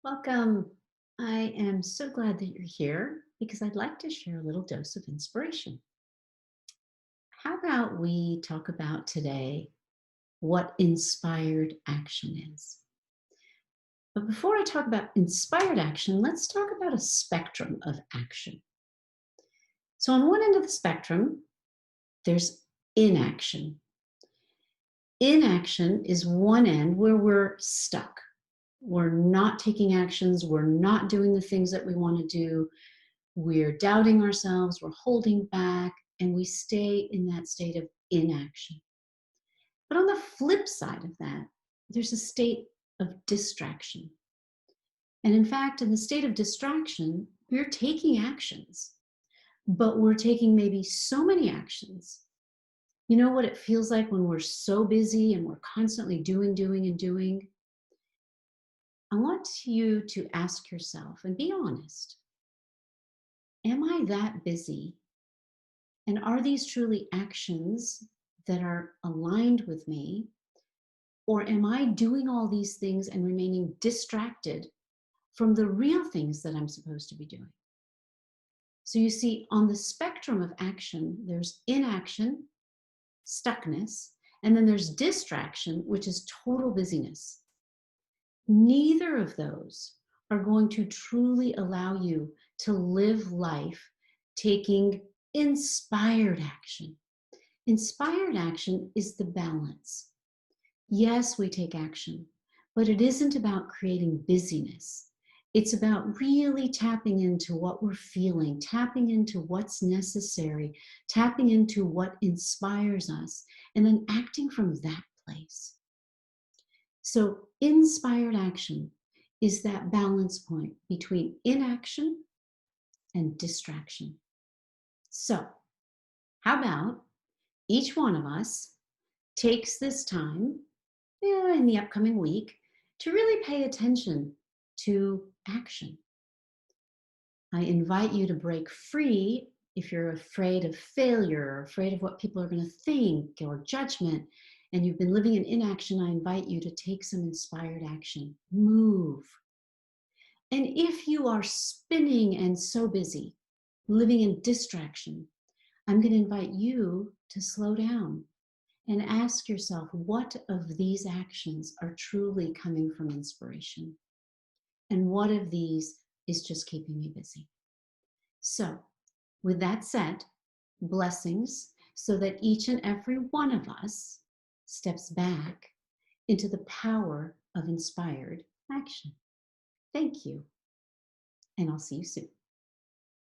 Welcome. I am so glad that you're here because I'd like to share a little dose of inspiration. How about we talk about today what inspired action is? But before I talk about inspired action, let's talk about a spectrum of action. So, on one end of the spectrum, there's inaction. Inaction is one end where we're stuck. We're not taking actions, we're not doing the things that we want to do. We're doubting ourselves, we're holding back, and we stay in that state of inaction. But on the flip side of that, there's a state of distraction. And in fact, in the state of distraction, we're taking actions, but we're taking maybe so many actions. You know what it feels like when we're so busy and we're constantly doing, and doing? I want you to ask yourself and be honest. Am I that busy? And are these truly actions that are aligned with me? Or am I doing all these things and remaining distracted from the real things that I'm supposed to be doing? So you see, on the spectrum of action, there's inaction, stuckness, and then there's distraction, which is total busyness. Neither of those are going to truly allow you to live life taking inspired action. Inspired action is the balance. Yes, we take action, but it isn't about creating busyness. It's about really tapping into what we're feeling, tapping into what's necessary, tapping into what inspires us, and then acting from that place. So, inspired action is that balance point between inaction and distraction. So, how about each one of us takes this time in the upcoming week to really pay attention to action? I invite you to break free if you're afraid of failure, or afraid of what people are going to think or judgment, and you've been living in inaction. I invite you to take some inspired action. Move. And if you are spinning and so busy, living in distraction, I'm going to invite you to slow down and ask yourself, what of these actions are truly coming from inspiration? And what of these is just keeping me busy? So, with that said, blessings so that each and every one of us steps back into the power of inspired action. Thank you, and I'll see you soon.